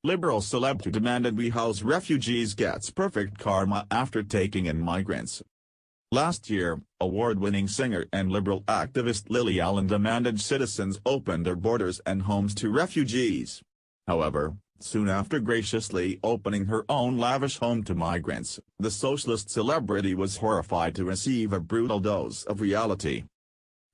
Liberal celeb who demanded we house refugees gets perfect karma after taking in migrants. Last year, award-winning singer and liberal activist Lily Allen demanded citizens open their borders and homes to refugees. However, soon after graciously opening her own lavish home to migrants, the socialist celebrity was horrified to receive a brutal dose of reality.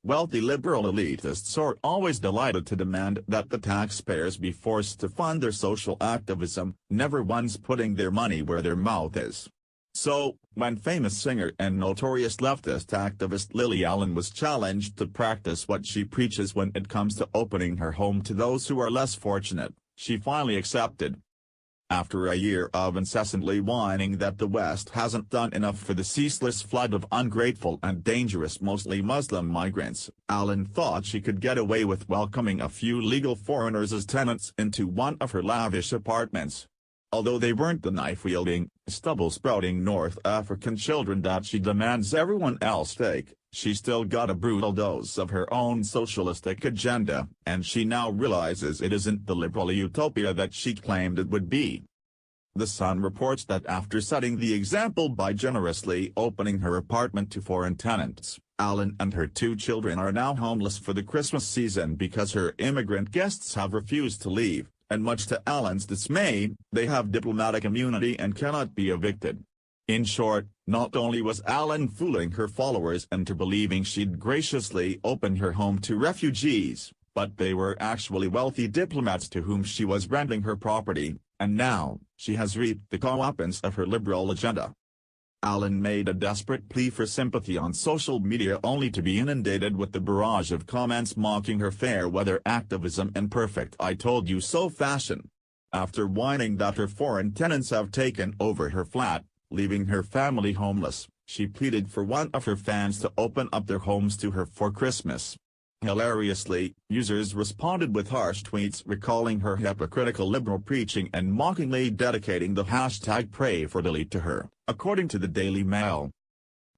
Wealthy liberal elitists are always delighted to demand that the taxpayers be forced to fund their social activism, never once putting their money where their mouth is. So, when famous singer and notorious leftist activist Lily Allen was challenged to practice what she preaches when it comes to opening her home to those who are less fortunate, she finally accepted. After a year of incessantly whining that the West hasn't done enough for the ceaseless flood of ungrateful and dangerous mostly Muslim migrants, Allen thought she could get away with welcoming a few legal foreigners as tenants into one of her lavish apartments. Although they weren't the knife-wielding, stubble-sprouting North African children that she demands everyone else take, she still got a brutal dose of her own socialistic agenda, and she now realizes it isn't the liberal utopia that she claimed it would be. The Sun reports that after setting the example by generously opening her apartment to foreign tenants, Allen and her 2 children are now homeless for the Christmas season because her immigrant guests have refused to leave, and much to Allen's dismay, they have diplomatic immunity and cannot be evicted. In short, not only was Allen fooling her followers into believing she'd graciously open her home to refugees, but they were actually wealthy diplomats to whom she was renting her property, and now, she has reaped the comeuppance of her liberal agenda. Allen made a desperate plea for sympathy on social media only to be inundated with the barrage of comments mocking her fair-weather activism and perfect "I told you so" fashion. After whining that her foreign tenants have taken over her flat, leaving her family homeless, she pleaded for one of her fans to open up their homes to her for Christmas. Hilariously, users responded with harsh tweets recalling her hypocritical liberal preaching and mockingly dedicating the hashtag #PrayForLily to her, according to the Daily Mail.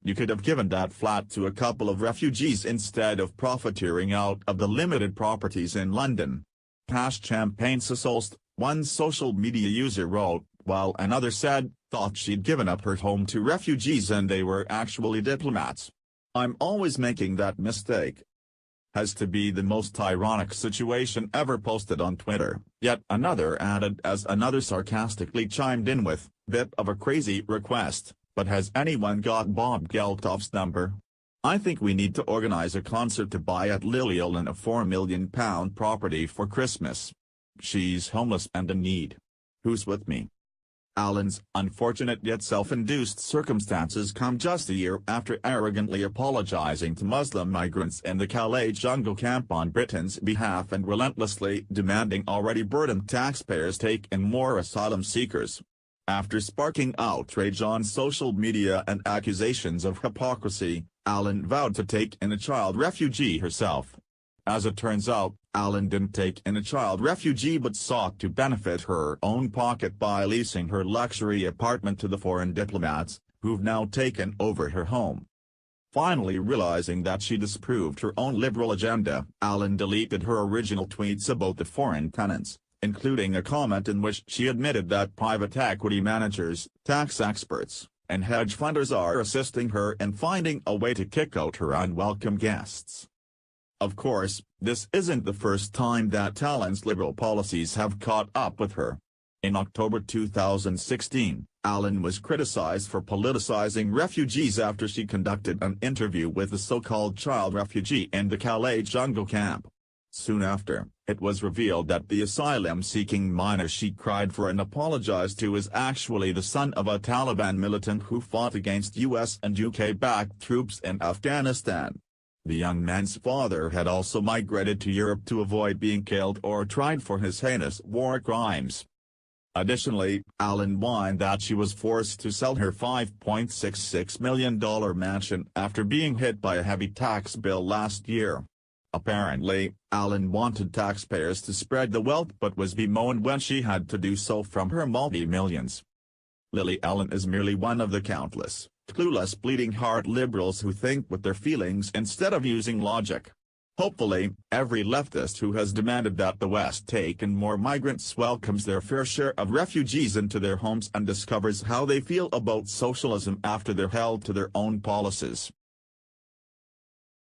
You could have given that flat to a couple of refugees instead of profiteering out of the limited properties in London. #Champagne socialist, one social media user wrote, while another said, thought she'd given up her home to refugees and they were actually diplomats. I'm always making that mistake. Has to be the most ironic situation ever posted on Twitter, yet another added as another sarcastically chimed in with, bit of a crazy request, but has anyone got Bob Geldof's number? I think we need to organize a concert to buy at Lily Allen a £4 million property for Christmas. She's homeless and in need. Who's with me? Allen's unfortunate yet self-induced circumstances come just a year after arrogantly apologizing to Muslim migrants in the Calais jungle camp on Britain's behalf and relentlessly demanding already burdened taxpayers take in more asylum seekers. After sparking outrage on social media and accusations of hypocrisy, Allen vowed to take in a child refugee herself. As it turns out, Allen didn't take in a child refugee but sought to benefit her own pocket by leasing her luxury apartment to the foreign diplomats, who've now taken over her home. Finally realizing that she disproved her own liberal agenda, Allen deleted her original tweets about the foreign tenants, including a comment in which she admitted that private equity managers, tax experts, and hedge funders are assisting her in finding a way to kick out her unwelcome guests. Of course, this isn't the first time that Allen's liberal policies have caught up with her. In October 2016, Allen was criticized for politicizing refugees after she conducted an interview with a so-called child refugee in the Calais jungle camp. Soon after, it was revealed that the asylum-seeking minor she cried for and apologized to is actually the son of a Taliban militant who fought against US and UK-backed troops in Afghanistan. The young man's father had also migrated to Europe to avoid being killed or tried for his heinous war crimes. Additionally, Allen whined that she was forced to sell her $5.66 million mansion after being hit by a heavy tax bill last year. Apparently, Allen wanted taxpayers to spread the wealth but was bemoaned when she had to do so from her multi-millions. Lily Allen is merely one of the countless, clueless bleeding heart liberals who think with their feelings instead of using logic. Hopefully, every leftist who has demanded that the West take in more migrants welcomes their fair share of refugees into their homes and discovers how they feel about socialism after they're held to their own policies.